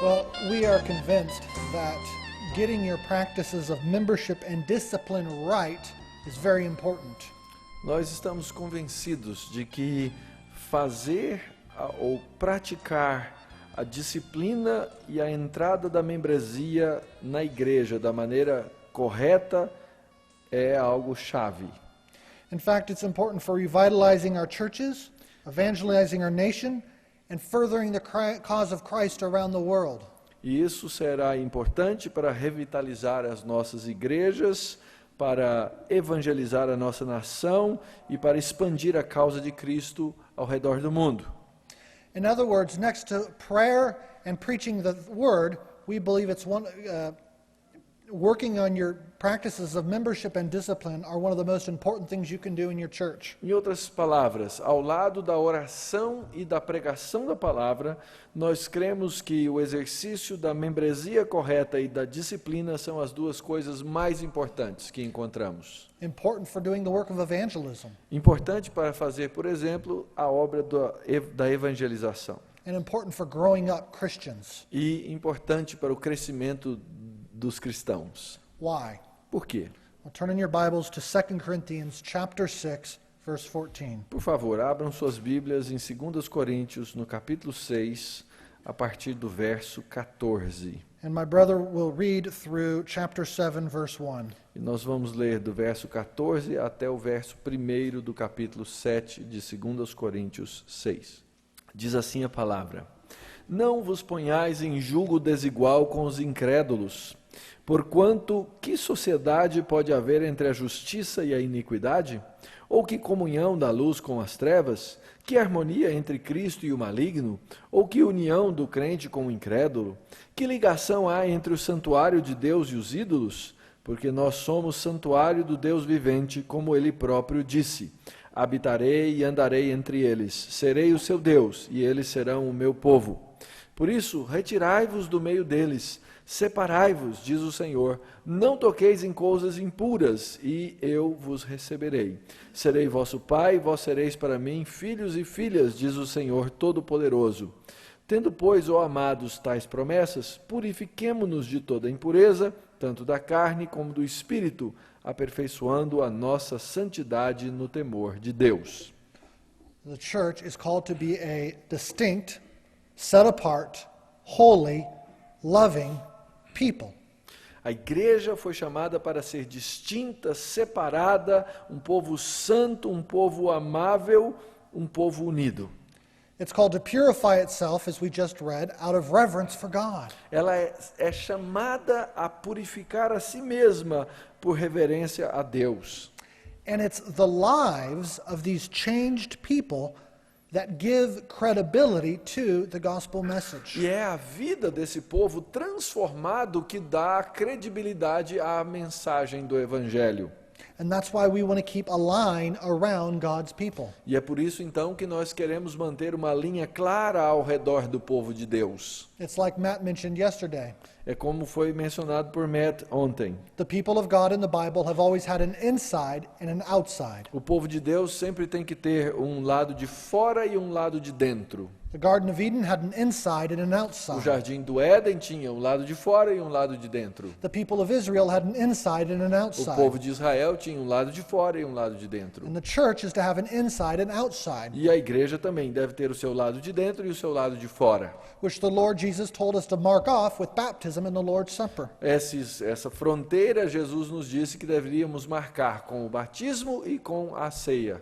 Well, we are convinced that getting your practices of membership and discipline right is very important. Nós estamos convencidos de que fazer ou praticar a disciplina e a entrada da membresia na igreja da maneira correta é algo chave. In fact, it's important for revitalizing our churches, evangelizing our nation, and furthering the cause of Christ around the world. E isso será importante para revitalizar as nossas igrejas, para evangelizar a nossa nação e para expandir a causa de Cristo ao redor do mundo. In other words, next to prayer and preaching the word, we believe it's working on your practices of membership and discipline are one of the most important things you can do in your church. Em outras palavras, ao lado da oração e da pregação da palavra, nós cremos que o exercício da membresia correta e da disciplina são as duas coisas mais importantes que encontramos. Important for doing the work of evangelism. Importante para fazer, por exemplo, a obra da evangelização. And important for growing up Christians. E importante para o crescimento dos cristãos. Why? Por quê? Well, turn in your Bibles to 2 Corinthians chapter 6, verse 14. Por favor, abram suas Bíblias em 2 Coríntios, no capítulo 6, a partir do verso 14. And my brother will read through chapter 7, verse 1. E nós vamos ler do verso 14 até o verso 1 do capítulo 7 de 2 Coríntios 6. Diz assim a palavra: Não vos ponhais em julgo desigual com os incrédulos, porquanto que sociedade pode haver entre a justiça e a iniquidade? Ou que comunhão da luz com as trevas? Que harmonia entre Cristo e o maligno? Ou que união do crente com o incrédulo? Que ligação há entre o santuário de Deus e os ídolos? Porque nós somos santuário do Deus vivente, como ele próprio disse: Habitarei e andarei entre eles, serei o seu Deus, e eles serão o meu povo. Por isso, retirai-vos do meio deles, separai-vos, diz o Senhor, não toqueis em coisas impuras, e eu vos receberei. Serei vosso pai, vós sereis para mim filhos e filhas, diz o Senhor Todo-Poderoso. Tendo, pois, ó amados, tais promessas, purifiquemo-nos de toda impureza, tanto da carne como do espírito, aperfeiçoando a nossa santidade no temor de Deus. The church is called to be a distinct, set apart, holy, loving people. A igreja foi chamada para ser distinta, separada, um povo santo, um povo amável, um povo unido. It's called to purify itself, as we just read, out of reverence for God. Ela é chamada a purificar a si mesma por reverência a Deus. And it's the lives of these changed people that give credibility to the gospel message. E é a vida desse povo transformado que dá credibilidade à mensagem do Evangelho. And that's why we want to keep a line around God's people. E é por isso então que nós queremos manter uma linha clara ao redor do povo de Deus. It's like Matt mentioned yesterday. É como foi mencionado por Matt ontem. The people of God in the Bible have always had an inside and an outside. O povo de Deus sempre tem que ter um lado de fora e um lado de dentro. The Garden of Eden had an inside and an O outside. jardim do Éden tinha um lado de fora e um lado de dentro. The people of Israel had an inside and an O outside. povo de Israel tinha um lado de fora e um lado de dentro. And the church is to have an inside and outside, E a igreja também deve ter o seu lado de dentro e o seu lado de fora. which the Lord Jesus told us to mark off with baptism and the Lord's Supper. Essa fronteira Jesus nos disse que deveríamos marcar com o batismo e com a ceia.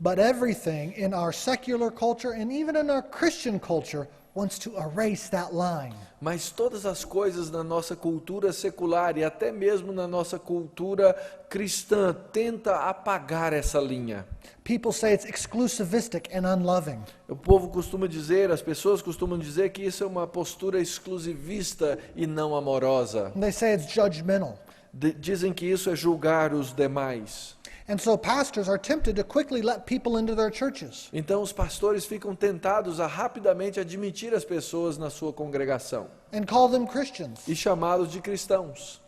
But everything in our secular culture and even in our Christian culture wants to erase that line. Mas todas as coisas na nossa cultura secular e até mesmo na nossa cultura cristã tenta apagar essa linha. People say it's exclusivistic and unloving. O povo costuma dizer, as pessoas costumam dizer que isso é uma postura exclusivista e não amorosa. And they say it's judgmental. Dizem que isso é julgar os demais. And so pastors are tempted to quickly let people into their churches. Então os pastores ficam tentados a rapidamente admitir as pessoas na sua congregação And call them Christians. e chamá-los de cristãos.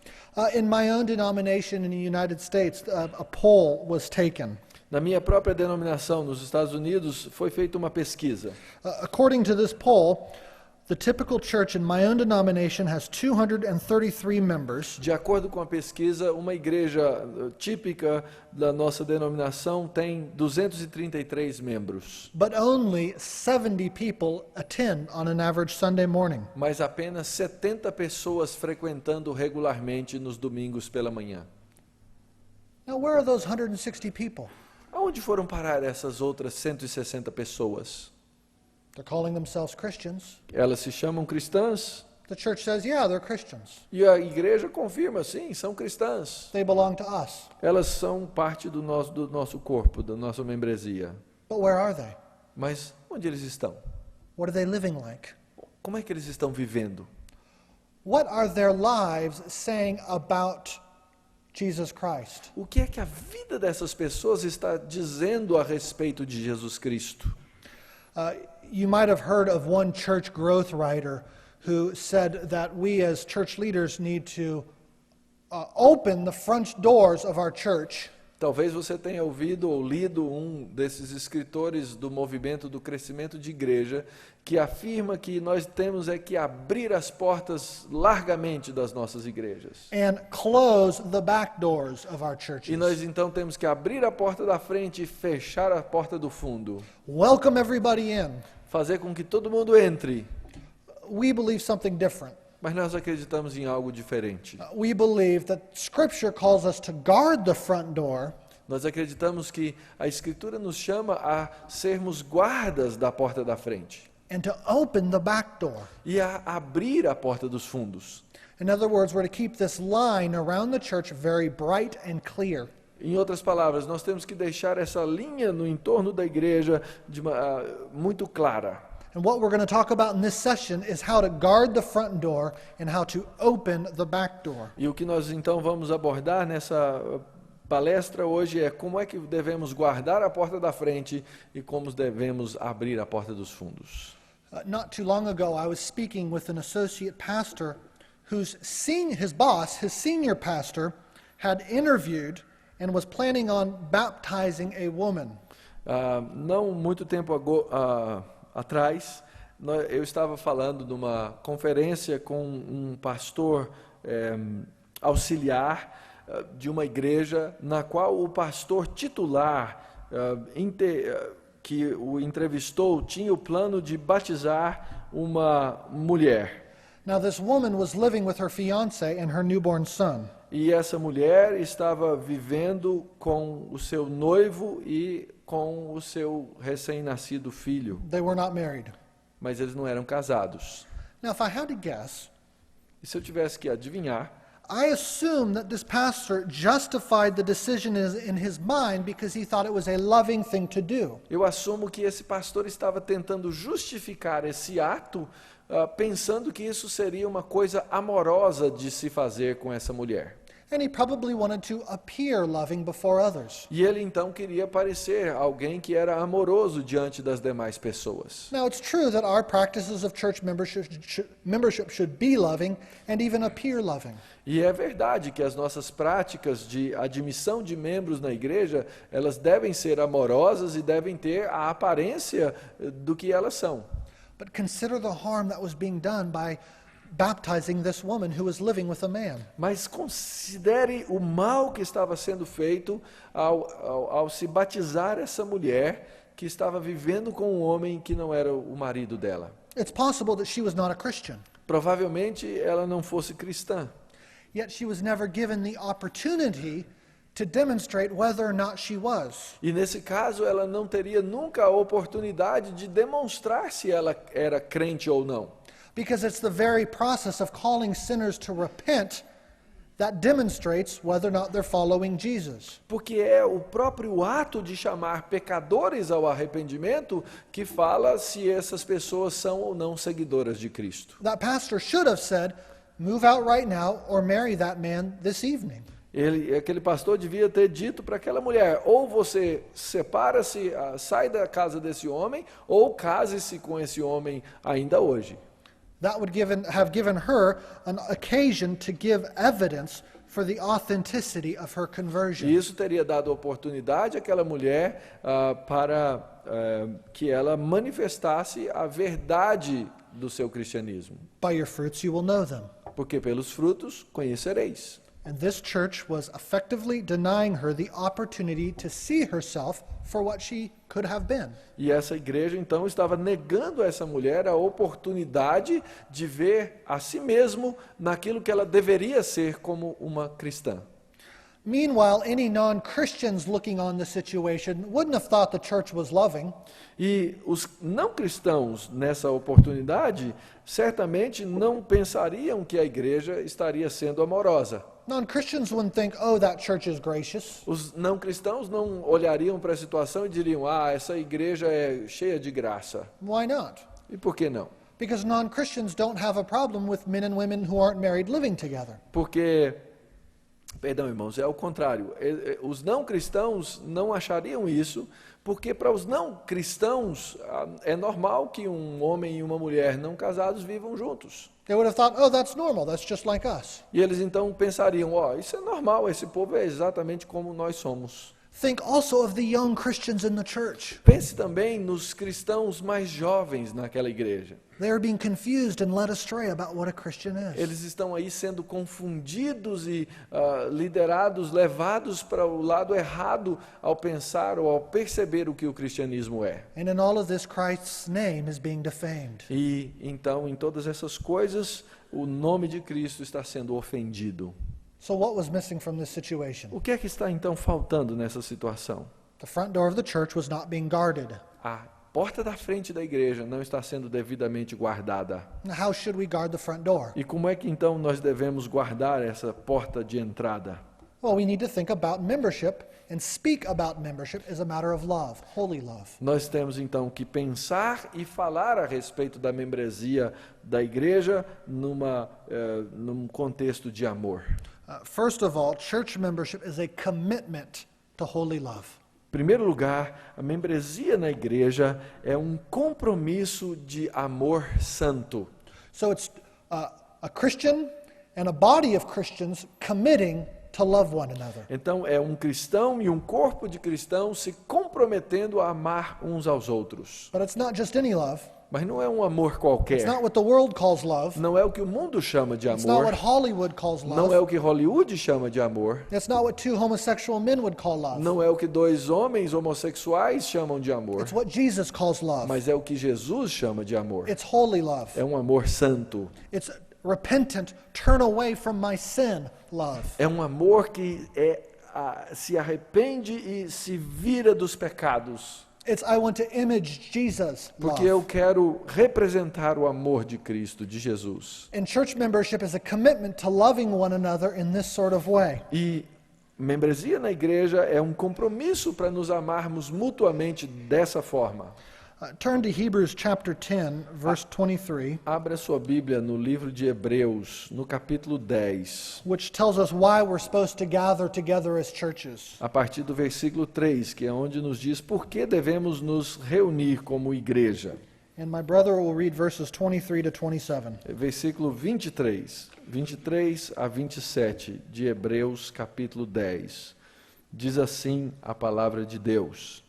In my own denomination in the United States, a poll was taken. Na minha própria denominação nos Estados Unidos foi feita uma pesquisa. According to this poll, the typical church in my own denomination has 233 members, De acordo com a pesquisa, uma igreja típica da nossa denominação tem 233 membros, but only 70 people attend on an average Sunday morning. mas apenas 70 pessoas frequentando regularmente nos domingos pela manhã. Now, where are those 160 people? Aonde foram parar essas outras 160 pessoas? They're calling themselves Christians. Elas se chamam cristãs The church says, yeah, they're Christians. e a igreja confirma, sim, são cristãs. They belong to us. Elas são parte do nosso corpo, da nossa membresia. But where are they? Mas onde eles estão? What are they living like? Como é que eles estão vivendo? What are their lives saying about Jesus Christ? O que é que a vida dessas pessoas está dizendo a respeito de Jesus Cristo? You might have heard of one church growth writer who said that we as church leaders need to open the front doors of our church Talvez você tenha ouvido ou lido um desses escritores do movimento do crescimento de igreja que afirma que nós temos que abrir as portas largamente das nossas igrejas. and close the back doors of our E churches. nós então temos que abrir a porta da frente e fechar a porta do fundo. Welcome everybody in. Fazer com que todo mundo entre. We believe something different. Mas nós acreditamos em algo diferente. We believe that Scripture calls us to guard the front door Nós acreditamos que a Escritura nos chama a sermos guardas da porta da frente and to open the back door. e a abrir a porta dos fundos. In other words, we're to keep this line around the church very bright and clear. Em outras palavras, nós temos que deixar essa linha no entorno da igreja muito clara. And what we're going to talk about in this session is how to guard the front door and how to open the back door. E o que nós então vamos abordar nessa palestra hoje é como é que devemos guardar a porta da frente e como devemos abrir a porta dos fundos. Not too long ago, I was speaking with an associate pastor his boss, his senior pastor, had interviewed and was planning on baptizing a woman. Não muito tempo atrás, eu estava falando numa conferência com um pastor auxiliar de uma igreja, na qual o pastor titular que o entrevistou tinha o plano de batizar uma mulher. Now, this woman was living with her fiancé and her newborn son. E essa mulher estava vivendo com o seu noivo e com o seu recém-nascido filho, They were not married. mas eles não eram casados. Now, if I had to guess, E se eu tivesse que adivinhar, I assume that this pastor justified the decision in his mind because he thought it was a loving thing to do. eu assumo que esse pastor estava tentando justificar esse ato, pensando que isso seria uma coisa amorosa de se fazer com essa mulher. And he probably wanted to appear loving before others. E ele então queria parecer alguém que era amoroso diante das demais pessoas. Now, it's true that our practices of church membership should be loving and even appear loving. E é verdade que as nossas práticas de admissão de membros na igreja, elas devem ser amorosas e devem ter a aparência do que elas são. But consider the harm that was being done by baptizing this woman who was living with a man. Mas considere o mal que estava sendo feito ao se batizar essa mulher que estava vivendo com um homem que não era o marido dela. It's possible that she was not a Christian, Provavelmente ela não fosse cristã, yet she was never given the opportunity to demonstrate whether or not she was. e nesse caso ela não teria nunca a oportunidade de demonstrar se ela era crente ou não. Because it's the very process of calling sinners to repent that demonstrates whether or not they're following Jesus. Porque é o próprio ato de chamar pecadores ao arrependimento que fala se essas pessoas são ou não seguidoras de Cristo. That pastor should have said, move out right now or marry that man this evening. Aquele pastor devia ter dito para aquela mulher, ou você separa-se, sai da casa desse homem, ou case-se com esse homem ainda hoje. That would have given her an occasion to give evidence for the authenticity of her conversion. E isso teria dado oportunidade àquela mulher para que ela manifestasse a verdade do seu cristianismo. By your fruits you will know them. Porque pelos frutos conhecereis. And this church was effectively denying her the opportunity to see herself for what she could have been. E essa igreja então estava negando a essa mulher a oportunidade de ver a si mesmo naquilo que ela deveria ser como uma cristã. Meanwhile, any non-Christians looking on the situation wouldn't have thought the church was loving. E os não cristãos nessa oportunidade certamente não pensariam que a igreja estaria sendo amorosa. Non-Christians wouldn't think, oh, that church is gracious. Os não cristãos não olhariam para a situação e diriam, essa igreja é cheia de graça. Why not? E por que não? Because non-Christians don't have a problem with men and women who aren't married living together. Porque, perdão irmãos, é o contrário. Os não cristãos não achariam isso, porque para os não cristãos é normal que um homem e uma mulher não casados vivam juntos. They would have thought, oh, that's normal, that's just like us. E eles então pensariam, isso é normal, esse povo é exatamente como nós somos. Think also of the young Christians in the church. Pense também nos cristãos mais jovens naquela igreja. They are being confused and led astray about what a Christian is. Eles estão aí sendo confundidos e liderados, levados para o lado errado ao pensar ou ao perceber o que o cristianismo é. And in all of this, Christ's name is being defamed. E então, em todas essas coisas, o nome de Cristo está sendo ofendido. So what was missing from this situation? O que é que está então faltando nessa situação? The front door of the church was not being guarded. A porta da frente da igreja não está sendo devidamente guardada. How should we guard the front door? E como é que então nós devemos guardar essa porta de entrada? Well, we need to think about membership and speak about membership as a matter of love, holy love. Nós temos então que pensar e falar a respeito da membresia da igreja num contexto de amor. First of all, church membership is a commitment to holy love. Em primeiro lugar, a membresia na igreja é um compromisso de amor santo. So it's a Christian and a body of Christians committing to love one another. Então é um cristão e um corpo de cristãos se comprometendo a amar uns aos outros. But it's not just any love. Mas não é um amor It's qualquer. not what the world calls love. Não é o que o mundo chama de It's not what amor. Hollywood calls Não love. é o que Hollywood chama de amor. It's not what two homosexual men would call love. Não é o que dois homens homossexuais chamam de amor. It's what Jesus calls love. Mas é o que Jesus chama de amor. It's holy love. É um amor santo. It's repentant, turn away from my sin love. É um amor que se arrepende e se vira dos pecados. It's I want to image Jesus Porque love. eu quero representar o amor de Cristo, de Jesus. And church membership is a commitment to loving one another in this sort of way. E membresia na igreja é um compromisso para nos amarmos mutuamente dessa forma. Turn to Hebrews chapter 10, verse 23, Abra sua Bíblia no livro de Hebreus, no capítulo 10, which tells us why we're supposed to gather together as churches. a partir do versículo 3, que é onde nos diz por que devemos nos reunir como igreja. And my brother will read verses 23 to 27. Versículo 23 a 27 de Hebreus, capítulo 10. Diz assim a palavra de Deus: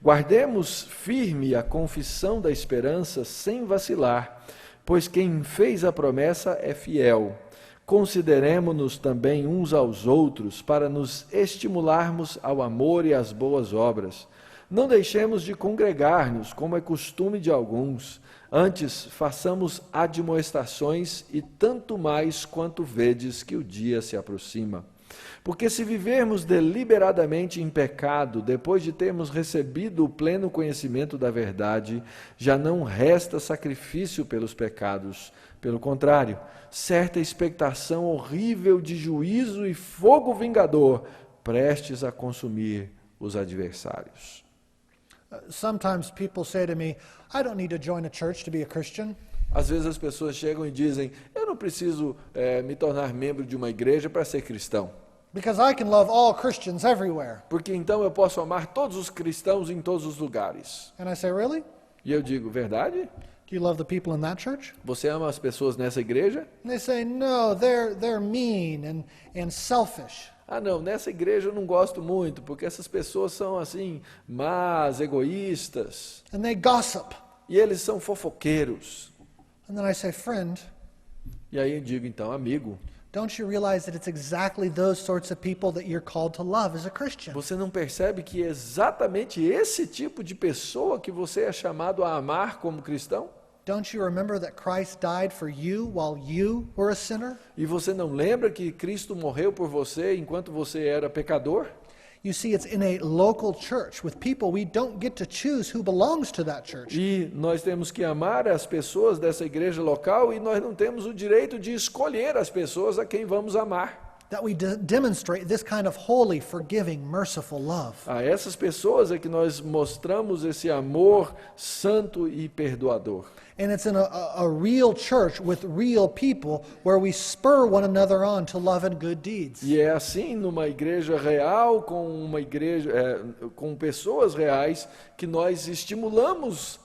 Guardemos firme a confissão da esperança sem vacilar, pois quem fez a promessa é fiel. Consideremo-nos também uns aos outros para nos estimularmos ao amor e às boas obras. Não deixemos de congregar-nos, como é costume de alguns. Antes, façamos admoestações e tanto mais quanto vedes que o dia se aproxima. Porque se vivermos deliberadamente em pecado, depois de termos recebido o pleno conhecimento da verdade, já não resta sacrifício pelos pecados. Pelo contrário, certa expectação horrível de juízo e fogo vingador, prestes a consumir os adversários. Sometimes people say to me, I don't need to join a church to be a Christian. Às vezes as pessoas chegam e dizem, eu não preciso me tornar membro de uma igreja para ser cristão. Because I can love all Christians everywhere. Porque então eu posso amar todos os cristãos em todos os lugares. And I say, really? E eu digo, verdade? Do you love the people in that church? Você ama as pessoas nessa igreja? And they say, no, they're mean and selfish. Ah, não, nessa igreja eu não gosto muito, porque essas pessoas são assim, más, egoístas, And they gossip. e eles são fofoqueiros. And then I say, friend, E aí eu digo, então, amigo, don't you realize that it's exactly those sorts of people that you're called to love as a Christian? você não percebe que é exatamente esse tipo de pessoa que você é chamado a amar como cristão? Don't you remember that Christ died for you while you were a sinner? E você não lembra que Cristo morreu por você enquanto você era pecador? You see, it's in a local church with people we don't get to choose who belongs to that church. E nós temos que amar as pessoas dessa igreja local e nós não temos o direito de escolher as pessoas a quem vamos amar. That we demonstrate this kind of holy, forgiving, merciful love. A essas pessoas é que nós mostramos esse amor santo e perdoador. And it's in a real church with real people where we spur one another on to love and good deeds. E é assim numa igreja real, com pessoas reais, que nós estimulamos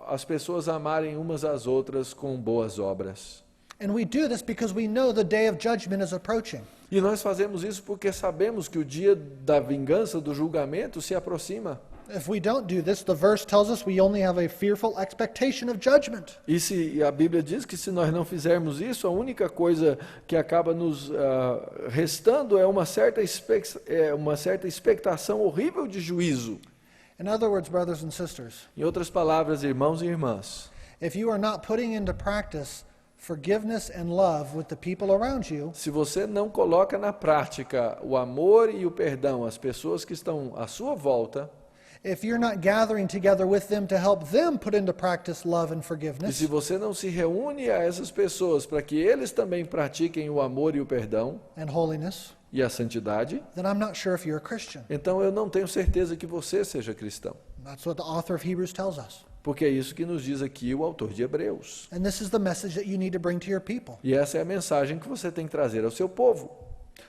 as pessoas a amarem umas às outras com boas obras. And we do this because we know the day of judgment is approaching. E nós fazemos isso porque sabemos que o dia da vingança, do julgamento, se aproxima. If we don't do this, the verse tells us we only have a fearful expectation of judgment. E a Bíblia diz que se nós não fizermos isso, a única coisa que acaba nos restando é uma certa expectação horrível de juízo. In other words, brothers and sisters, Em outras palavras, irmãos e irmãs, if you are not putting into practice forgiveness and love with the people around you, se você não coloca na prática o amor e o perdão às pessoas que estão à sua volta, if you're not gathering together with them to help them put into practice love and e forgiveness, se você não se reúne a essas pessoas para que eles também pratiquem o amor e o perdão and holiness, e a santidade, then I'm not sure if you're a Christian. então eu não tenho certeza que você seja cristão. That's what the author of Hebrews tells us. Porque é isso que nos diz aqui o autor de Hebreus. And this is the message that you need to bring to your people. E essa é a mensagem que você tem que trazer ao seu povo.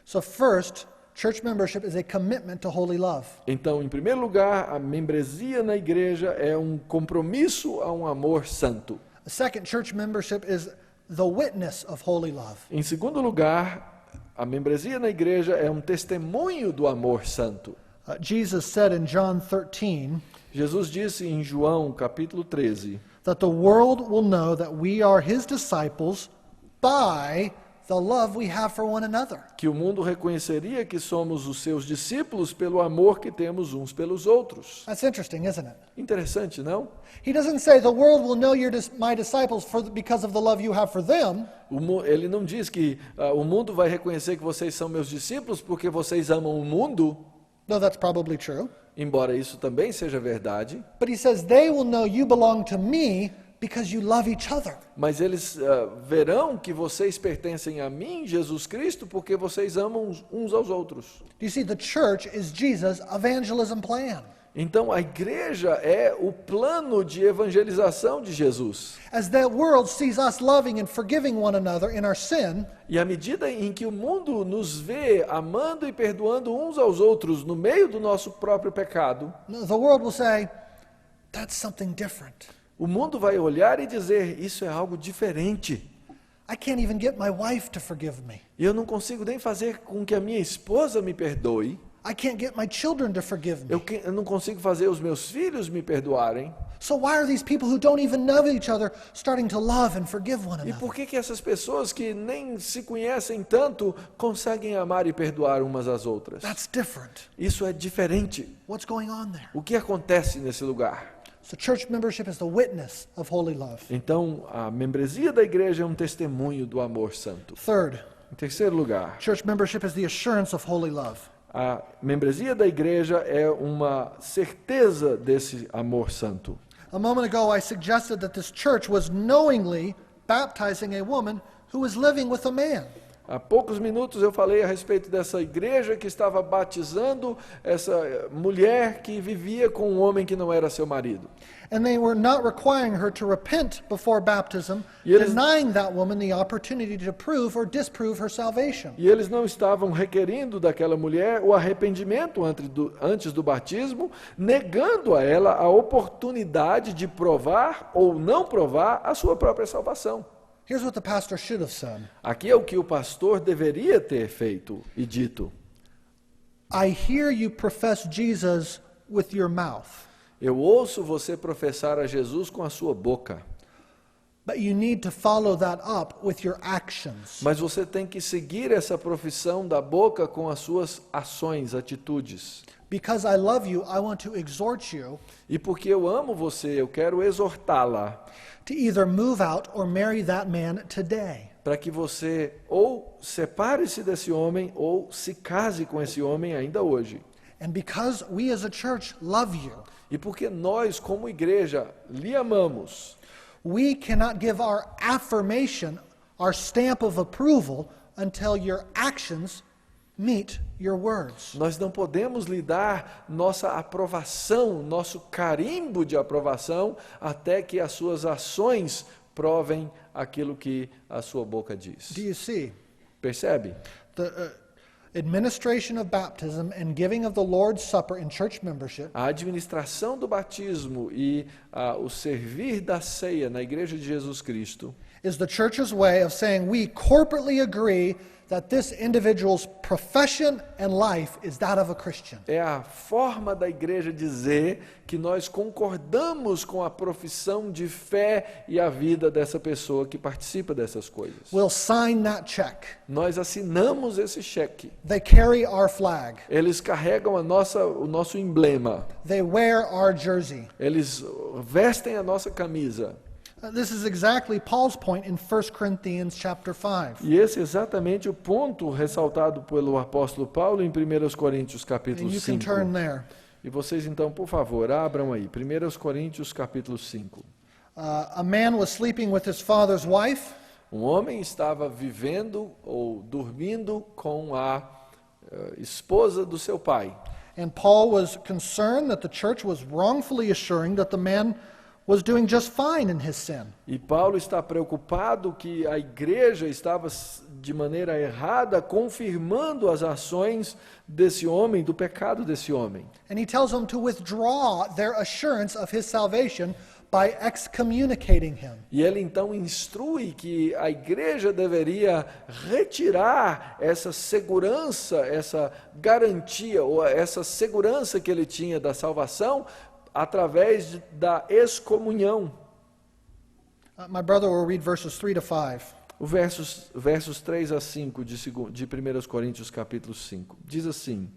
So first, church membership is a commitment to holy love. Então, em primeiro lugar, a membresia na igreja é um compromisso a um amor santo. The second, church membership is the witness of holy love. Em segundo lugar, a membresia na igreja é um testemunho do amor santo. Jesus said in John 13 Jesus disse em João, capítulo 13, that the world will know that we are his disciples by the love we have for one another. que o mundo reconheceria que somos os seus discípulos pelo amor que temos uns pelos outros. That's interesting, isn't it? Interessante, não? He doesn't say the world will know you're my disciples because of the love you have for them. Ele não diz que o mundo vai reconhecer que vocês são meus discípulos porque vocês amam o mundo, Though that's probably true. embora isso também seja verdade, But he says they will know you belong to me because you love each other. mas eles verão que vocês pertencem a mim, Jesus Cristo, porque vocês amam uns aos outros. Do you see, the church is Jesus' evangelism plan. Então a igreja é o plano de evangelização de Jesus. As the world sees us loving and forgiving one another in our sin, E à medida em que o mundo nos vê amando e perdoando uns aos outros no meio do nosso próprio pecado, the world will say, that's something different. o mundo vai olhar e dizer, isso é algo diferente. I can't even get my wife to forgive me. E eu não consigo nem fazer com que a minha esposa me perdoe. I can't get my children to forgive me. Eu não consigo fazer os meus filhos me perdoarem. So why are these people who don't even know each other starting to love and forgive one E another? por que essas pessoas que nem se conhecem tanto conseguem amar e perdoar umas às outras? That's different. Isso é diferente. What's going on there? O que acontece nesse lugar? So church membership is the witness of holy love. Então, a membresia da igreja é um testemunho do amor santo. Third, Em terceiro lugar, church membership is the assurance of holy love. a membresia da igreja é uma certeza desse amor santo. A moment ago, I suggested that this church was knowingly baptizing a woman who was living with a man. Há poucos minutos eu falei a respeito dessa igreja que estava batizando essa mulher que vivia com um homem que não era seu marido. And they were not requiring her to repent before baptism, E eles- denying that woman the opportunity to prove or disprove her salvation. E eles não estavam requerindo daquela mulher o arrependimento antes do batismo, negando a ela a oportunidade de provar ou não provar a sua própria salvação. Here's what the pastor should have said. Aqui é o que o pastor deveria ter feito e dito. I hear you profess Jesus with your mouth, Eu ouço você professar a Jesus com a sua boca, but you need to follow that up with your actions. mas você tem que seguir essa profissão da boca com as suas ações, atitudes. Because I love you, I want to exhort you E porque eu amo você, eu quero exortá-la to either move out or marry that man today. para que você ou separe-se desse homem ou se case com esse homem ainda hoje. And because we as a church love you, E porque nós, como igreja, lhe amamos, we cannot give our affirmation, our stamp of approval, until your actions meet your words. nós não podemos lhe dar nossa aprovação, nosso carimbo de aprovação, até que as suas ações provem aquilo que a sua boca diz. Do you see? Percebe? The administration of baptism and giving of the Lord's Supper in church membership A administração do batismo e o servir da ceia na Igreja de Jesus Cristo is the church's way of saying we corporately agree that this individual's profession and life is that of a Christian. é a forma da igreja dizer que nós concordamos com a profissão de fé e a vida dessa pessoa que participa dessas coisas. We'll sign that check. Nós assinamos esse cheque. They carry our flag. Eles carregam o nosso emblema. They wear our jersey. Eles vestem a nossa camisa. This is exactly Paul's point in 1 Corinthians chapter 5. E esse é exatamente o ponto ressaltado pelo apóstolo Paulo em 1 Coríntios And capítulo you can 5. turn there. E vocês então, por favor, abram aí. 1 Coríntios capítulo 5. A man was sleeping with his father's wife, Um homem estava vivendo ou dormindo com a esposa do seu pai. and Paul was concerned that the church was wrongfully assuring that the man was doing just fine in his sin. E Paulo está preocupado que a igreja estava de maneira errada confirmando as ações desse homem, do pecado desse homem. And he tells them to withdraw their assurance of his salvation by excommunicating him. E ele então instrui que a igreja deveria retirar essa segurança, essa garantia, ou essa segurança que ele tinha da salvação, através da excomunhão. My brother will read verses 3 to 5. O versos 3 a 5 de 1 Coríntios capítulo 5. Diz assim: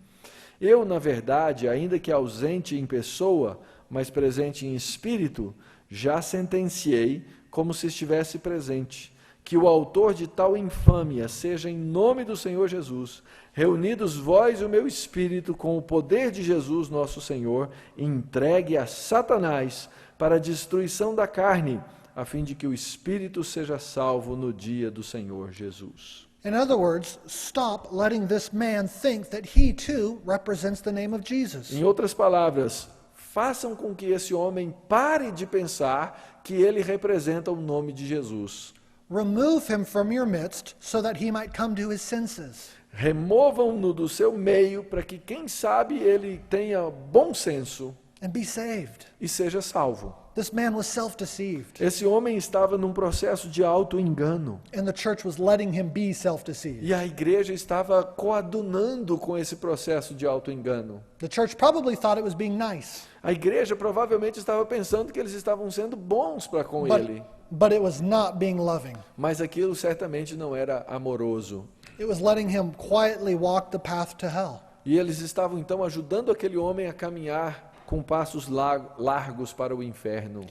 Eu, na verdade, ainda que ausente em pessoa, mas presente em espírito, já sentenciei, como se estivesse presente, que o autor de tal infâmia seja em nome do Senhor Jesus, reunidos vós e o meu espírito com o poder de Jesus nosso Senhor, entregue a Satanás para a destruição da carne, a fim de que o espírito seja salvo no dia do Senhor Jesus. In other words, stop letting this man think that he too represents the name of Jesus. Em outras palavras, façam com que esse homem pare de pensar que ele representa o nome de Jesus. Remove him from your midst so that he might come to his senses. Removam-no do seu meio para que, quem sabe, ele tenha bom senso And be saved. e seja salvo. This man was self-deceived, Esse homem estava num processo de auto-engano. and the church was letting him be self-deceived. E a igreja estava coadunando com esse processo de auto-engano. The church probably thought it was being nice, A igreja provavelmente estava pensando que eles estavam sendo bons para com ele. but it was not being loving. Mas aquilo certamente não era amoroso. It was letting him quietly walk the path to hell. E eles estavam então ajudando aquele homem a caminhar com passos largos para o inferno.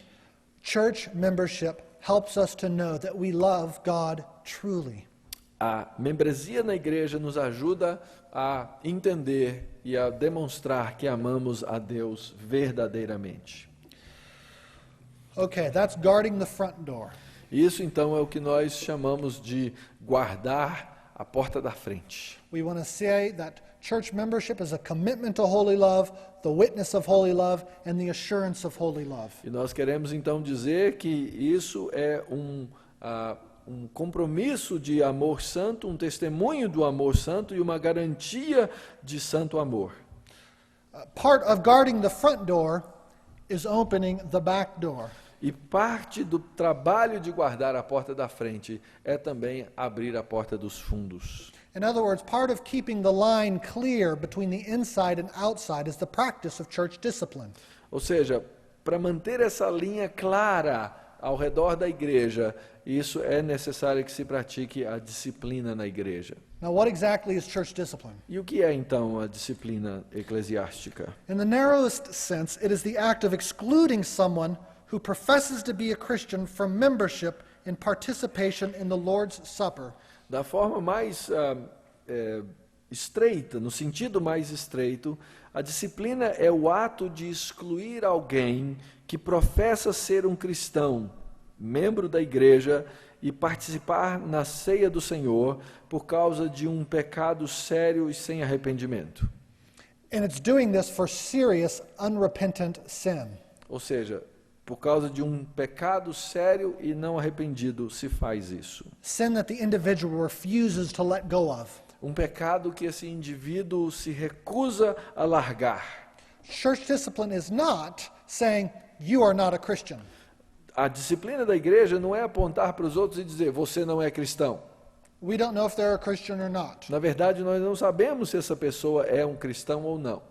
Church membership helps us to know that we love God truly. A membresia na igreja nos ajuda a entender e a demonstrar que amamos a Deus verdadeiramente. Okay, that's guarding the front door. Isso então é o que nós chamamos de guardar a porta da frente. We want to say that church membership is a commitment to holy love, the witness of holy love, and the assurance of holy love. E nós queremos então dizer que isso é um compromisso de amor santo, um testemunho do amor santo e uma garantia de santo amor. Part of guarding the front door is opening the back door. E parte do trabalho de guardar a porta da frente é também abrir a porta dos fundos. In other words, part of keeping the line clear between the inside and outside is the practice of church discipline. Ou seja, para manter essa linha clara ao redor da igreja, isso é necessário que se pratique a disciplina na igreja. Now, what exactly is church discipline? E o que é então a disciplina eclesiástica? In the narrowest sense, it is the act of excluding someone who professes to be a Christian from membership and participation in the Lord's Supper. Da forma mais estreita, no sentido mais estreito, a disciplina é o ato de excluir alguém que professa ser um cristão, membro da igreja, e participar na ceia do Senhor por causa de um pecado sério e sem arrependimento. And it's doing this for serious, unrepentant sin. Ou seja, por causa de um pecado sério e não arrependido se faz isso. Sin that the individual refuses to let go of. Um pecado que esse indivíduo se recusa a largar. Church discipline is not saying, you are not a Christian. A disciplina da igreja não é apontar para os outros e dizer, você não é cristão. We don't know if they're a Christian or not. Na verdade, nós não sabemos se essa pessoa é um cristão ou não.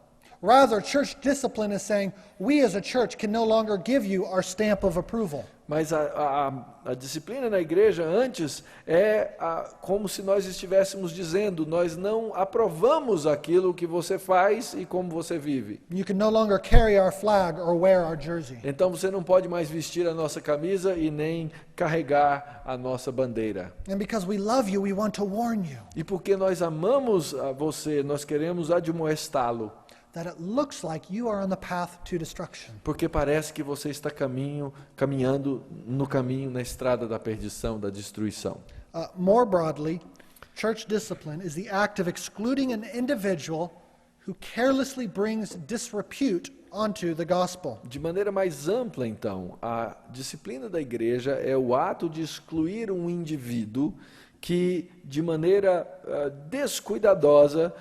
Rather, church discipline is saying, we as a church can no longer give you our stamp of approval. Mas a disciplina na igreja antes é como se nós estivéssemos dizendo, nós não aprovamos aquilo que você faz e como você vive. You can no longer carry our flag or wear our jersey. Então você não pode mais vestir a nossa camisa e nem carregar a nossa bandeira. And because we love you, we want to warn you E porque nós amamos a você, nós queremos admoestá-lo. that it looks like you are on the path to destruction. Porque parece que você está caminhando no caminho, na estrada da perdição, da destruição. More broadly, church discipline is the act of excluding an individual who carelessly brings disrepute onto the gospel. De maneira mais ampla, então, a disciplina da igreja é o ato de excluir um indivíduo que, de maneira descuidadosa,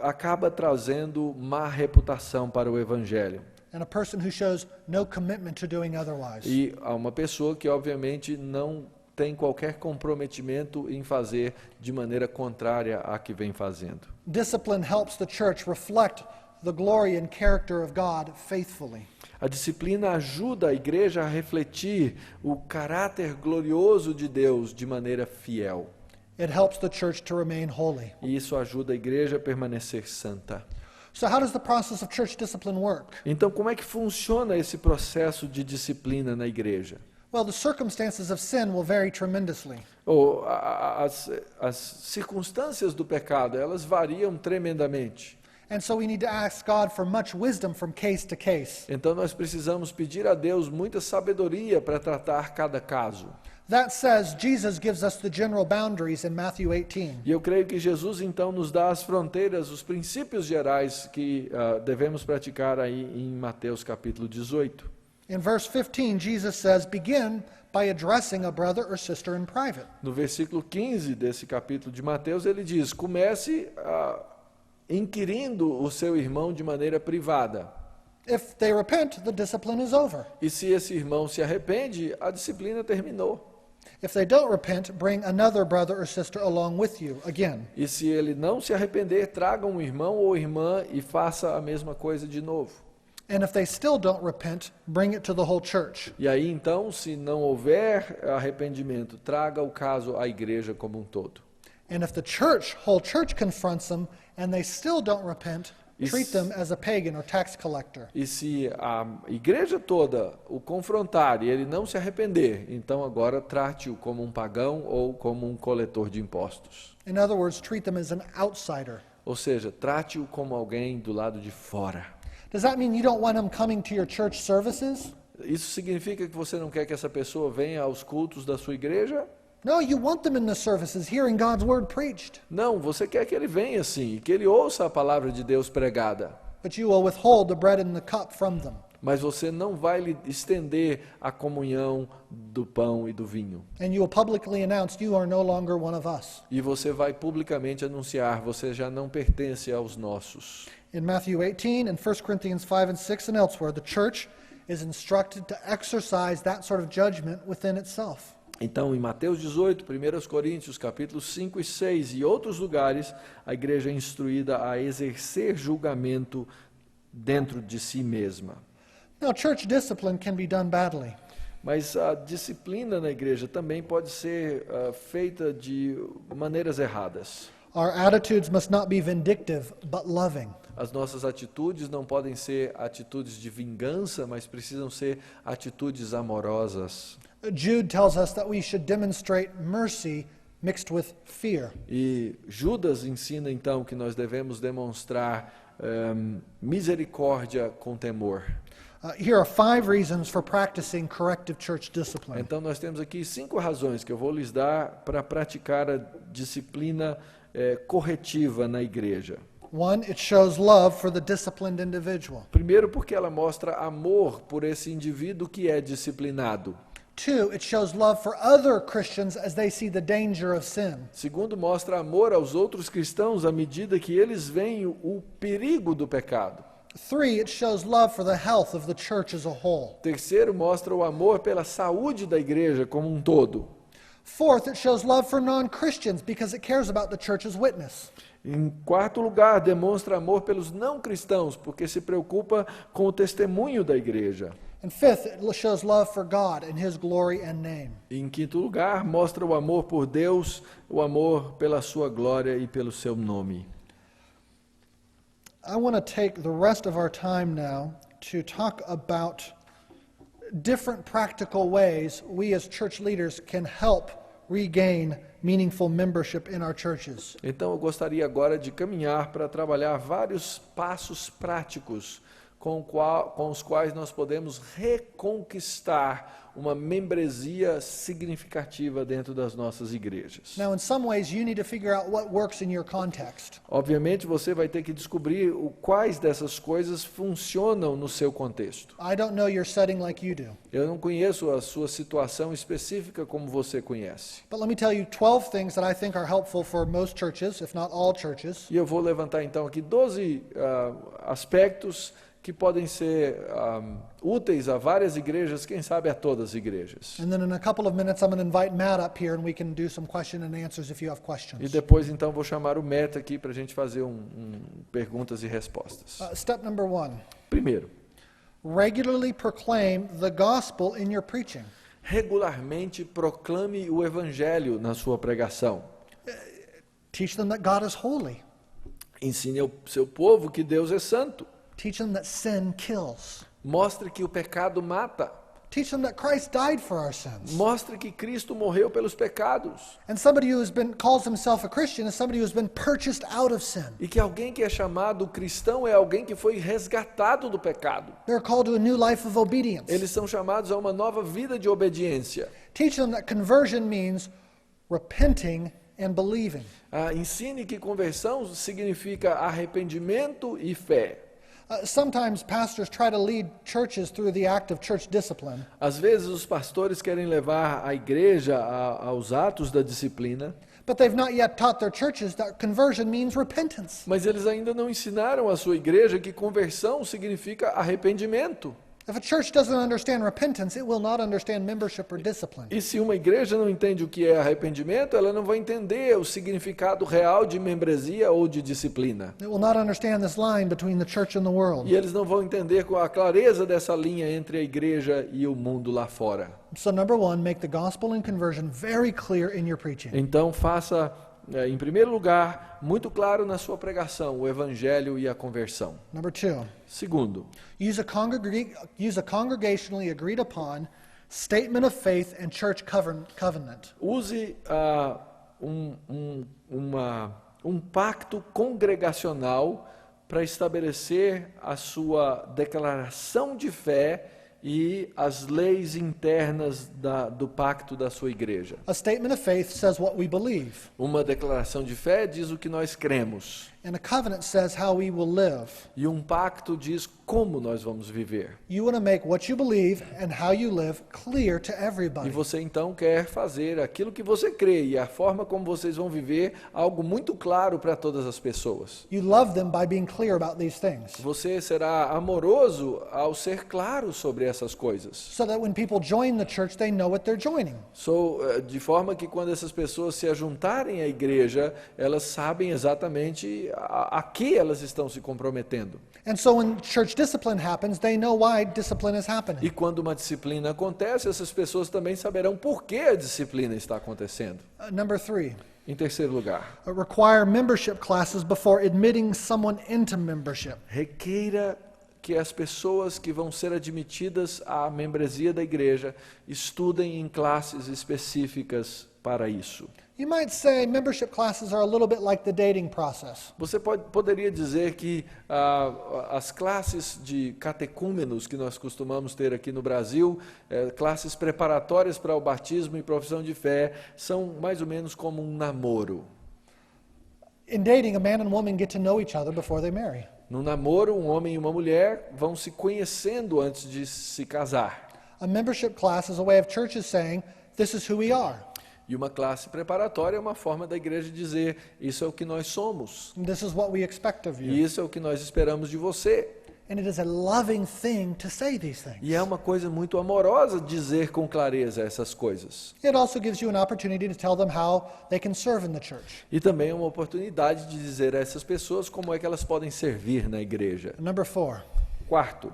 acaba trazendo má reputação para o evangelho. And a person who shows no commitment to doing otherwise. E há uma pessoa que, obviamente, não tem qualquer comprometimento em fazer de maneira contrária à que vem fazendo. Discipline helps the church reflect the glory and character of God faithfully. A disciplina ajuda a igreja a refletir o caráter glorioso de Deus de maneira fiel. It helps the church to remain holy. E isso ajuda a igreja a permanecer santa. So how does the process of church discipline work? Então, como é que funciona esse processo de disciplina na igreja? Well, the circumstances of sin will vary tremendously. As circunstâncias do pecado, elas variam tremendamente. And so we need to ask God for much wisdom from case to case. Então, nós precisamos pedir a Deus muita sabedoria para tratar cada caso. That says, Jesus gives us the general boundaries in Matthew 18. E eu creio que Jesus, então, nos dá as fronteiras, os princípios gerais que devemos praticar aí em Mateus capítulo 18. In verse 15, Jesus says, begin by addressing a brother or sister in private. No versículo 15 desse capítulo de Mateus, ele diz, comece inquirindo o seu irmão de maneira privada. If they repent, the discipline is over. E se esse irmão se arrepende, a disciplina terminou. If they don't repent, bring another brother or sister along with you again. E se ele não se arrepender, traga um irmão ou irmã e faça a mesma coisa de novo. And if they still don't repent, bring it to the whole church. E aí então, se não houver arrependimento, traga o caso à igreja como um todo. And if the whole church confronts them and they still don't repent, treat them as a pagan or tax collector. E se a igreja toda o confrontar e ele não se arrepender, então agora trate-o como um pagão ou como um coletor de impostos. In other words, treat them as an outsider. Ou seja, trate-o como alguém do lado de fora. Does that mean you don't want them coming to your church services? Isso significa que você não quer que essa pessoa venha aos cultos da sua igreja? No, you want them in the services hearing God's word preached. Não, você quer que ele venha sim, e que ele ouça a palavra de Deus pregada. But you will withhold the bread and the cup from them. Mas você não vai lhe estender a comunhão do pão e do vinho. And you will publicly announce you are no longer one of us. E você vai publicamente anunciar, você já não pertence aos nossos. In Matthew 18 and 1 Corinthians 5 and 6 and elsewhere, the church is instructed to exercise that sort of judgment within itself. Então, em Mateus 18, 1 Coríntios, capítulos 5 e 6 e outros lugares, a igreja é instruída a exercer julgamento dentro de si mesma. Now, church discipline can be done badly. Mas a disciplina na igreja também pode ser feita de maneiras erradas. Our attitudes must not be vindictive, but loving. As nossas atitudes não podem ser atitudes de vingança, mas precisam ser atitudes amorosas. Jude tells us that we should demonstrate mercy mixed with fear. E Judas ensina então que nós devemos demonstrar misericórdia com temor. Here are 5 reasons for practicing corrective church discipline. Então nós temos aqui 5 razões que eu vou lhes dar para praticar a disciplina corretiva na igreja. 1, it shows love for the disciplined individual. Primeiro, porque ela mostra amor por esse indivíduo que é disciplinado. 2, it shows love for other Christians as they see the danger of sin. Segundo, mostra amor aos outros cristãos à medida que eles veem o perigo do pecado. 3, it shows love for the health of the church as a whole. Terceiro, mostra o amor pela saúde da igreja como um todo. 4th, it shows love for non-Christians because it cares about the church's witness. Em quarto lugar, demonstra amor pelos não cristãos, porque se preocupa com o testemunho da igreja. And 5th, it shows love for God and His glory and name. E em quinto lugar, mostra o amor por Deus, o amor pela sua glória e pelo seu nome. I want to take the rest of our time now to talk about different practical ways we as church leaders can help regain meaningful membership in our churches. Então eu gostaria agora de caminhar para trabalhar vários passos práticos com os quais nós podemos reconquistar uma membresia significativa dentro das nossas igrejas. Now, in some ways, you need to figure out what works in your context. Obviamente, você vai ter que descobrir quais dessas coisas funcionam no seu contexto. I don't know your setting like you do. Eu não conheço a sua situação específica como você conhece. But let me tell you 12 things that I think are helpful for most churches, if not all churches, E eu vou levantar então aqui 12 aspectos que podem ser úteis a várias igrejas, quem sabe a todas as igrejas. and then in a couple of minutes I'm going to invite Matt up here and we can do some question and answers if you have E questions. depois então vou chamar o Meta aqui para a gente fazer perguntas e respostas. Step number 1, Primeiro, regularly proclaim the gospel in your preaching. regularmente proclame o evangelho na sua pregação. Teach them that God is holy. Ensine ao seu povo que Deus é santo. Teach them that sin kills. Mostre que o pecado mata. Teach them that Christ died for our sins. Mostre que Cristo morreu pelos pecados. And somebody who calls himself a Christian is somebody who has been purchased out of sin. E que alguém que é chamado cristão é alguém que foi resgatado do pecado. They're called to a new life of obedience. Eles são chamados a uma nova vida de obediência. Teach them that conversion means repenting and believing. Ensine que conversão significa arrependimento e fé. Sometimes pastors try to lead churches through the act of church discipline, Às vezes os pastores querem levar a igreja aos atos da disciplina, but they've not yet taught their churches that conversion means repentance. mas eles ainda não ensinaram a sua igreja que conversão significa arrependimento. If a church doesn't understand repentance, it will not understand membership or discipline. E se uma igreja não entende o que é arrependimento, ela não vai entender o significado real de membresia ou de disciplina. It will not understand this line between the church and the world. E eles não vão entender com a clareza dessa linha entre a igreja e o mundo lá fora. So number 1, make the gospel and conversion very clear in your preaching. Então faça, em primeiro lugar, muito claro na sua pregação, o evangelho e a conversão. Number 2, Segundo, use a congregationally agreed upon statement of faith and church covenant. use um pacto congregacional para estabelecer a sua declaração de fé e as leis internas do pacto da sua igreja. A statement of faith says what we believe, Uma declaração de fé diz o que nós cremos, and a covenant says how we will live. e um pacto diz como nós vamos viver. You want to make what you believe and how you live clear to E everybody. você então quer fazer aquilo que você crê e a forma como vocês vão viver algo muito claro para todas as pessoas. You love them by being clear about these things, Você será amoroso ao ser claro sobre essas coisas. so that when people join the church, they know what they're joining. De forma que quando essas pessoas se ajuntarem à igreja, elas sabem exatamente a que elas estão se comprometendo. And so when church discipline happens, they know why discipline is E happening. quando uma disciplina acontece, essas pessoas também saberão por que a disciplina está acontecendo. Number 3, Em terceiro lugar, require membership classes before admitting someone into membership. requeira que as pessoas que vão ser admitidas à membresia da igreja estudem em classes específicas para isso. You might say membership classes are a little bit like the dating process. Você poderia dizer que as classes de catecúmenos que nós costumamos ter aqui no Brasil, classes preparatórias para o batismo e profissão de fé, são mais ou menos como um namoro. In dating, a man and woman get to know each other before they marry. No namoro, um homem e uma mulher vão se conhecendo antes de se casar. A membership class is a way of churches saying, this is who we are. E uma classe preparatória é uma forma da igreja dizer, isso é o que nós somos, And this is what we expect of you. e isso é o que nós esperamos de você. And it is a loving thing to say these things. E é uma coisa muito amorosa dizer com clareza essas coisas. It also gives you an opportunity to tell them how they can serve in the church. E também é uma oportunidade de dizer a essas pessoas como é que elas podem servir na igreja. Number 4, Quarto,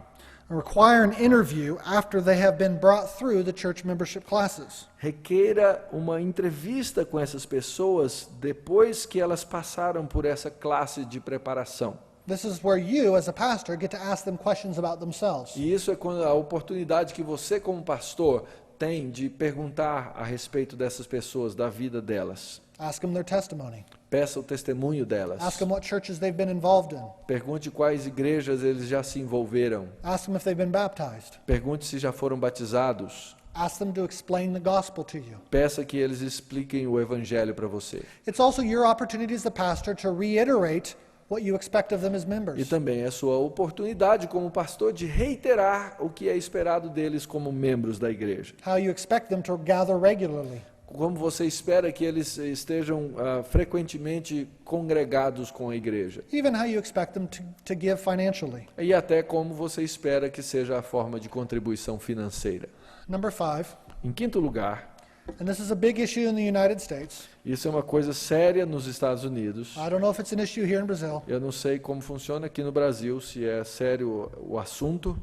require an interview after they have been brought through the church membership classes. requeira uma entrevista com essas pessoas depois que elas passaram por essa classe de preparação. This is where you, as a pastor, get to ask them questions about themselves. E isso é quando a oportunidade que você, como pastor, tem de perguntar a respeito dessas pessoas, da vida delas. Ask them their testimony. Peça o testemunho delas. Ask them what churches they've been involved in. Pergunte quais igrejas eles já se envolveram. Ask them if they've been baptized. Pergunte se já foram batizados. Ask them to explain the gospel to you. Peça que eles expliquem o evangelho para você. It's also your opportunity as the pastor to reiterate what you expect of them as E members. também é sua oportunidade como pastor de reiterar o que é esperado deles como membros da igreja. How you expect them to gather regularly. Como você espera que eles estejam frequentemente congregados com a igreja. Even how you expect them to give financially. E até como você espera que seja a forma de contribuição financeira. Number 5, Em quinto lugar, and this is a big issue in the United States. isso é uma coisa séria nos Estados Unidos. I don't know if it's an issue here in Brazil. Eu não sei como funciona aqui no Brasil, se é sério o assunto.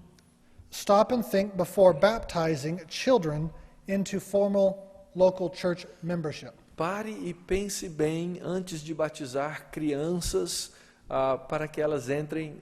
Stop and think before baptizing children into formal local church membership. Pare e pense bem antes de batizar crianças para que elas entrem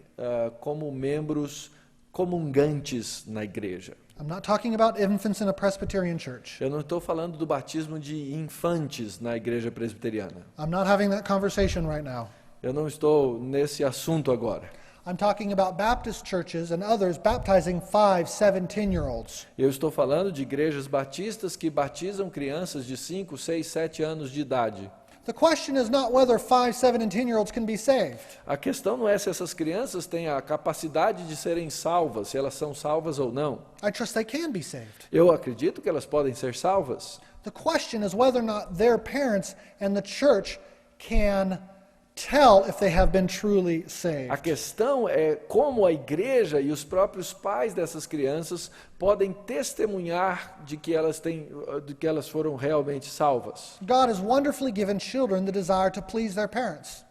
como membros comungantes na igreja. I'm not talking about infants in a Presbyterian church. Eu não estou falando do batismo de infantes na igreja presbiteriana. I'm not having that conversation right now. Eu não estou nesse assunto agora. I'm talking about Baptist churches and others baptizing 5, 7, 10-year-olds. Eu estou falando de igrejas batistas que batizam crianças de 5, 6, 7 anos de idade. The question is not whether 5, 7, and 10-year-olds can be saved. A questão não é se essas crianças têm a capacidade de serem salvas, se elas são salvas ou não. I trust they can be saved. Eu acredito que elas podem ser salvas. The question is whether or not their parents and the church can tell if they have been truly A saved. questão é como a igreja e os próprios pais dessas crianças podem testemunhar de que elas foram realmente salvas. God has wonderfully given children the desire to please their parents.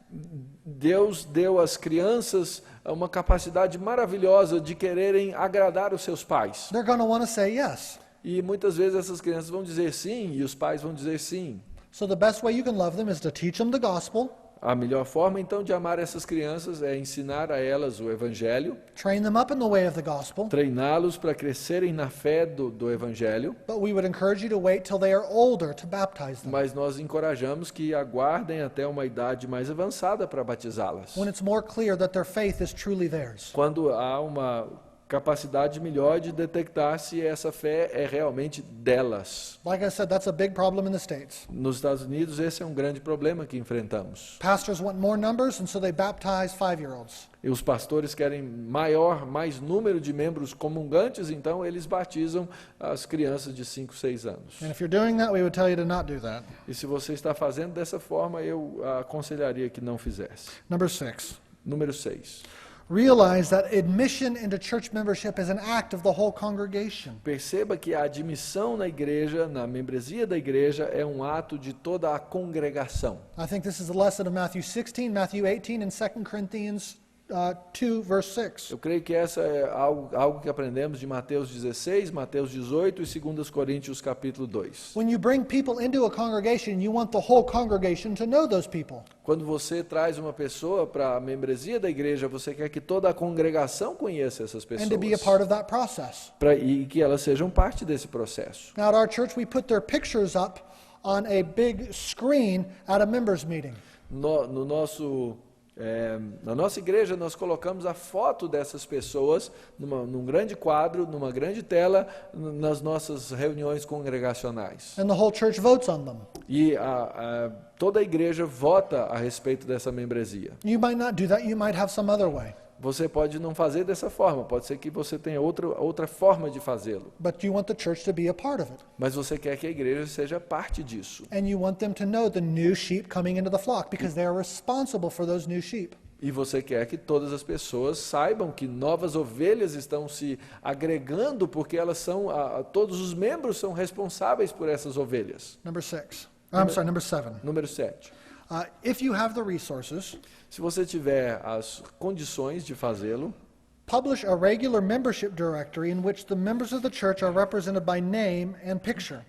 Deus deu às crianças uma capacidade maravilhosa de quererem agradar os seus pais. They're going to want to say yes. E muitas vezes essas crianças vão dizer sim e os pais vão dizer sim. So the best way you can love them is to teach them the gospel, A melhor forma, então, de amar essas crianças é ensinar a elas o Evangelho, train them up in the way of the gospel, treiná-los para crescerem na fé do Evangelho, but we would encourage you to wait till they are older to baptize them. mas nós encorajamos que aguardem até uma idade mais avançada para batizá-las. When it's more clear that their faith is truly theirs. Quando há uma capacidade melhor de detectar se essa fé é realmente delas. Like I said, that's a big problem in the States. Nos Estados Unidos, esse é um grande problema que enfrentamos. Pastors want more numbers, and so they baptize 5-year-olds. E os pastores querem mais número de membros comungantes, então eles batizam as crianças de 5, 6 anos. And if you're doing that, we would tell you to not do that. E se você está fazendo dessa forma, eu aconselharia que não fizesse. Number 6. Número 6. Realize that admission into church membership is an act of the whole congregation. Perceba que a admissão na igreja, na membresia da igreja, é um ato de toda a congregação. I think this is the lesson of Matthew 16, Matthew 18, and 2 Corinthians 2, verse 6. Eu creio que essa é algo que aprendemos de Mateus 16, Mateus 18 e 2 Coríntios capítulo 2. When you bring people into a congregation, you want the whole congregation to know those people. Quando você traz uma pessoa para a membresia da igreja, você quer que toda a congregação conheça essas pessoas. And to be a part of that process. E que elas sejam parte desse processo. Now at our church, we put their pictures up on a big screen at a members meeting. Na nossa igreja, nós colocamos a foto dessas pessoas num grande quadro, numa grande tela, nas nossas reuniões congregacionais. And the whole church votes on them. E toda a igreja vota a respeito dessa membresia. You might not do that, you might have some other way. Você pode não fazer dessa forma, pode ser que você tenha outra forma de fazê-lo. But you want the church to be a part of it. Mas você quer que a igreja seja parte disso. And you want them to know the new sheep coming into the flock because they are responsible for those new sheep. E você quer que todas as pessoas saibam que novas ovelhas estão se agregando porque elas todos os membros são responsáveis por essas ovelhas. Number 7. Número 7. If you have the resources, se você tiver as condições de fazê-lo, publish a regular membership directory in which the members of the church are represented by name and picture.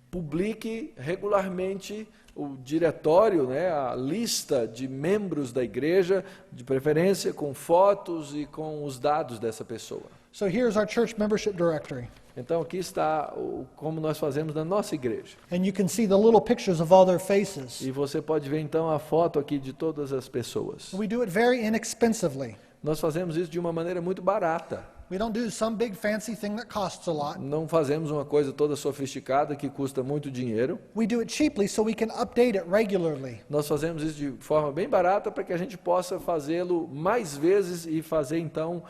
Publique regularmente o diretório, a lista de membros da igreja, de preferência com fotos e com os dados dessa pessoa. So here's our church membership directory. Então aqui está como nós fazemos na nossa igreja. And you can see the little pictures of all their faces. E você pode ver então a foto aqui de todas as pessoas. We do it very inexpensively. Nós fazemos isso de uma maneira muito barata. We don't do some big fancy thing that costs a lot. Não fazemos uma coisa toda sofisticada que custa muito dinheiro. We do it cheaply so we can update it regularly. Nós fazemos isso de forma bem barata para que a gente possa fazê-lo mais vezes e fazer então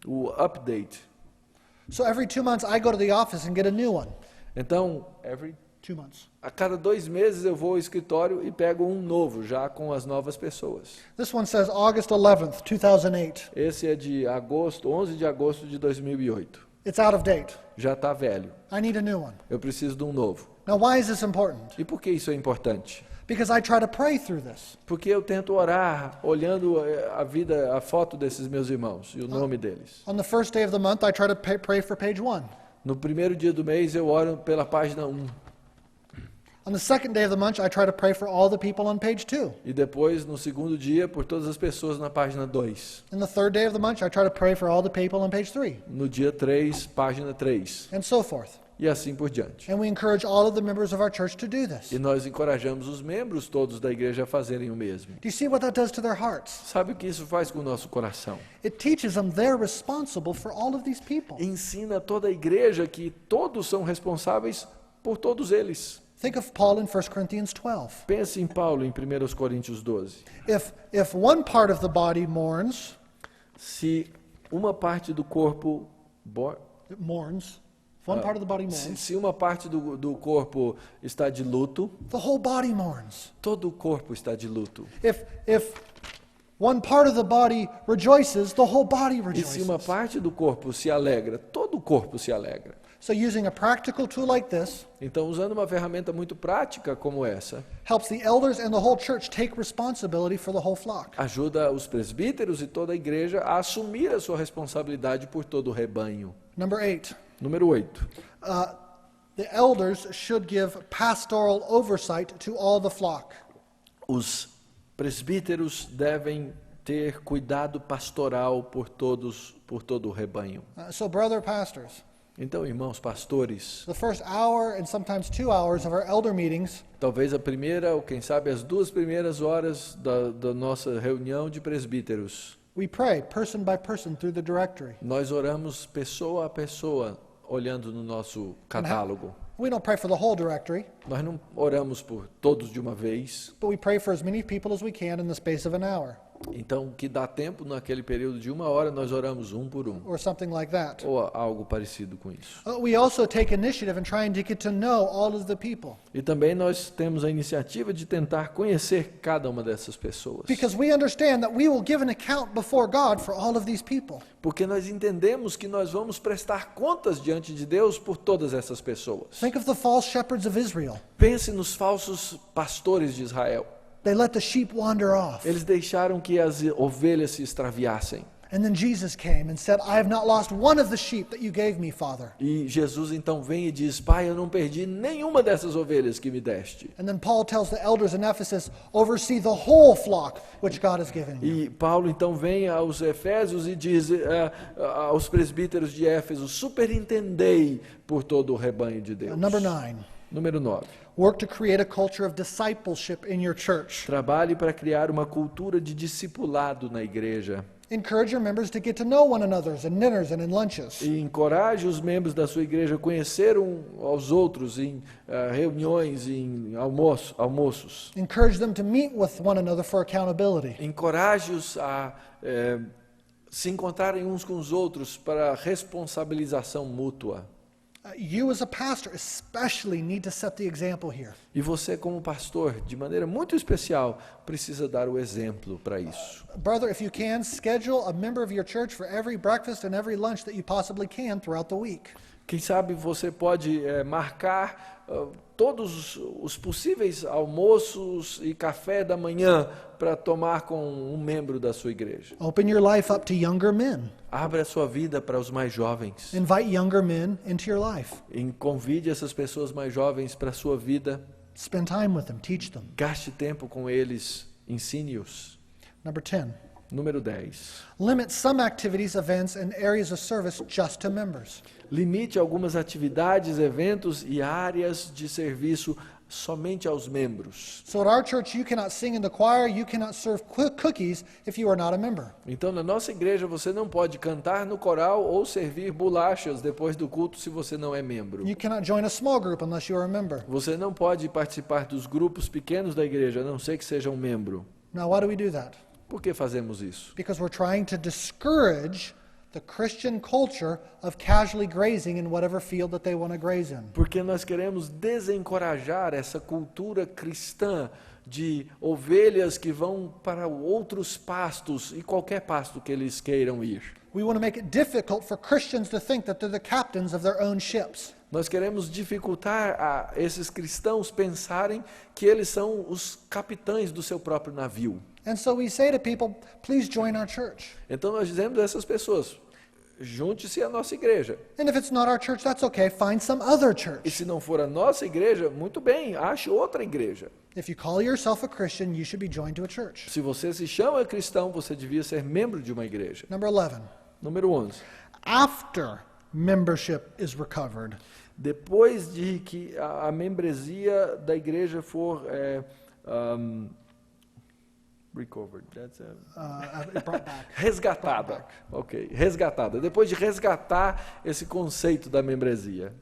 o update. So every 2 months I go to the office and get a new one. Então, 2 months. a cada 2 meses eu vou ao escritório e pego um novo, já com as novas pessoas. This one says August 11th, 2008. Esse é de 11 de agosto de 2008. It's out of date. Já está velho. I need a new one. Eu preciso de um novo. Now why is this important? E por que isso é importante? Because I try to pray through this. Porque eu tento orar olhando a foto desses meus irmãos e o nome deles. On the first day of the month, I try to pray for page 1. No primeiro dia do mês eu oro pela página 1. On the second day of the month, I try to pray for all the people on page 2. E depois, no segundo dia, por todas as pessoas na página 2. In the third day of the month, I try to pray for all the people on page 3. No dia 3, página 3. And so forth. E assim por diante. And we encourage all of the members of our church to do this. E nós encorajamos os membros todos da igreja a fazerem o mesmo. Do you see what that does to their hearts? Sabe o que isso faz com o nosso coração? It teaches them they're responsible for all of these people. Ensina toda a igreja que todos são responsáveis por todos eles. Think of Paul in 1 Corinthians 12. Pense em Paulo em 1 Coríntios 12. If one part of the body mourns, Se uma parte do corpo if one part of the body mourns, se uma parte do corpo está de luto, the whole body mourns. todo o corpo está de luto. If one part of the body rejoices, the whole body E se uma rejoices. parte do corpo se alegra, todo o corpo se alegra. So using a practical tool like this Então, usando uma ferramenta muito prática como essa, helps the elders and the whole church take responsibility for the whole flock. ajuda os presbíteros e toda a igreja a assumir a sua responsabilidade por todo o rebanho. Number 8. Número 8. The elders should give pastoral oversight to all the flock. Os presbíteros devem ter cuidado pastoral por todo o rebanho. So brother pastors, Então, irmãos pastores, the first hour and sometimes 2 hours of our elder meetings talvez a primeira, ou quem sabe as 2 primeiras horas da nossa reunião de presbíteros, We pray person by person through the directory. Nós oramos pessoa a pessoa, olhando no nosso catálogo. We don't pray for the whole directory, Nós não oramos por todos de uma vez. but we pray for as many people as we can in the space of an hour, Então, que dá tempo, naquele período de 1 hora, nós oramos um por um. or something like that. Ou algo parecido com isso. We also take initiative in trying to get to know all of the people, E também nós temos a iniciativa de tentar conhecer cada uma dessas pessoas. because we understand that we will give an account before God for all of these people. Porque nós entendemos que nós vamos prestar contas diante de Deus por todas essas pessoas. Think of the false shepherds of Israel. Pense nos falsos pastores de Israel. They let the sheep wander off. Eles deixaram que as ovelhas se extraviassem. And then Jesus came and said, I have not lost one of the sheep that you gave me, Father. E Jesus então vem e diz: Pai, eu não perdi nenhuma dessas ovelhas que me deste. And then Paul tells the elders in Ephesus, oversee the whole flock which God has given you. E Paulo então vem aos Efésios e diz aos presbíteros de Éfeso: superintendei por todo o rebanho de Deus. Number 9, Número 9. work to create a culture of discipleship in your church. Trabalhe para criar uma cultura de discipulado na igreja. Encourage your members to get to know one another in dinners and in lunches. E encoraje os membros da sua igreja a conhecer aos outros em reuniões, em almoços. Encourage them to meet with one another for accountability. Encoraje-os a se encontrarem uns com os outros para responsabilização mútua. You as a pastor especially need to set the example here. E você, como pastor, de maneira muito especial, precisa dar o exemplo para isso. Brother, if you can, schedule a member of your church for every breakfast and every lunch that you possibly can throughout the week. Quem sabe você pode marcar todos os possíveis almoços e café da manhã para tomar com um membro da sua igreja. Open your life up to younger men. Abra a sua vida para os mais jovens. Invite younger men into your life. E convide essas pessoas mais jovens para a sua vida. Spend time with them, teach them. Gaste tempo com eles, ensine-os. Number 10. Número 10. Limit some activities, events, and areas of service just to members. Limite algumas atividades, eventos e áreas de serviço somente aos membros. So at our church, you cannot sing in the choir, you cannot serve cookies if you are not a member. Então, na nossa igreja, você não pode cantar no coral ou servir bolachas depois do culto se você não é membro. You cannot join a small group unless you are a member. Você não pode participar dos grupos pequenos da igreja, a não ser que seja um membro. Now, why do we do that? Por que fazemos isso? Because we're trying to discourage the Christian culture of casually grazing in whatever field that they want to graze in. Porque nós queremos desencorajar essa cultura cristã de ovelhas que vão para outros pastos e qualquer pasto que eles queiram ir. We want to make it difficult for Christians to think that they're the captains of their own ships. Nós queremos dificultar a esses cristãos pensarem que eles são os capitães do seu próprio navio. And so we say to people, please join our church. Então nós dizemos a essas pessoas: junte-se à nossa igreja. And if it's not our church, that's okay. Find some other E church. se não for a nossa igreja, muito bem, ache outra igreja. If you call yourself a Christian, you should be joined to a church. Se você se chama cristão, você devia ser membro de uma igreja. Number 11. Número 11. After membership is recovered, Depois de que a membresia da igreja for recovered, brought back. resgatada. Ok, resgatada. Depois de resgatar esse conceito da membresia.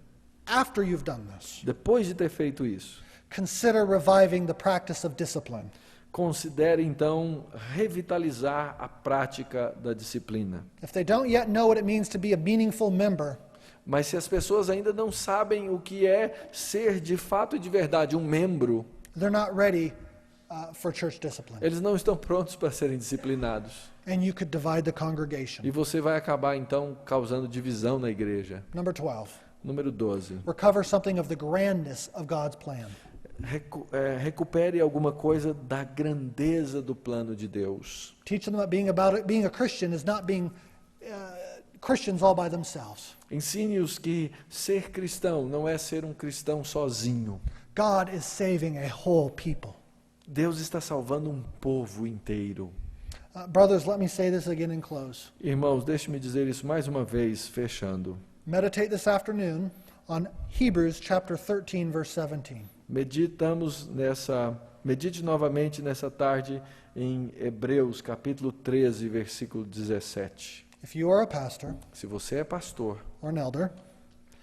After you've done this, Depois de ter feito isso, consider reviving the practice of discipline. considere então revitalizar a prática da disciplina. If they don't yet know what it means to be a meaningful member, Mas se as pessoas ainda não sabem o que é ser de fato e de verdade um membro, they're not ready for church discipline. eles não estão prontos para serem disciplinados. And you could divide the congregation. E você vai acabar então causando divisão na igreja. Number 12. Número 12. Recover something of the grandness of God's plan. Recupere alguma coisa da grandeza do plano de Deus. Teach them that being a Christian is not being Christians all by themselves. Ensine-os que ser cristão não é ser um cristão sozinho. God is saving a whole people. Deus está salvando um povo inteiro. Brothers, let me say this again and close. Irmãos, deixe-me dizer isso mais uma vez, fechando. Meditate this afternoon on Hebrews chapter 13, verse 17. Medite novamente nessa tarde em Hebreus capítulo 13, versículo 17. If you are a pastor Se você é pastor or an elder,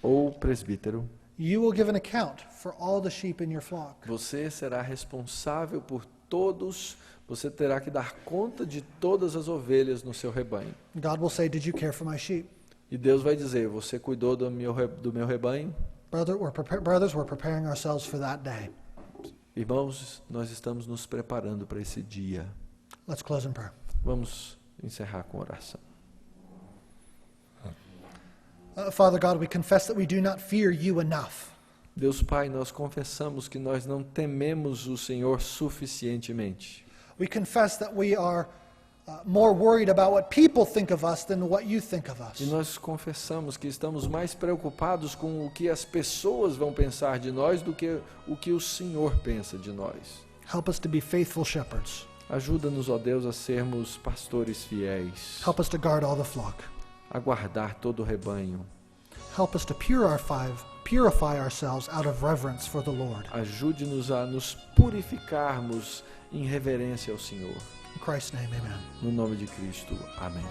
ou presbítero, you will give an account for all the sheep in your flock. você será responsável por todos, você terá que dar conta de todas as ovelhas no seu rebanho. God will say, "Did you care for my sheep?" E Deus vai dizer, você cuidou do meu rebanho? Brothers, we're preparing ourselves for that day. Irmãos, nós estamos nos preparando para esse dia. Let's close in prayer. Vamos encerrar com oração. Father God, we confess that we do not fear you enough. Deus Pai, nós confessamos que nós não tememos o Senhor suficientemente. We confess that we are more worried about what people think of us than what you think of us. E nós confessamos que estamos mais preocupados com o que as pessoas vão pensar de nós do que o que o Senhor pensa de nós. Help us to be faithful shepherds. Ajuda-nos, ó Deus, a sermos pastores fiéis, Help us to guard all the flock. a guardar todo o rebanho. Help us to purify ourselves out of reverence for the Lord. Ajude-nos a nos purificarmos em reverência ao Senhor. In Christ's name, amen. No nome de Cristo. Amém.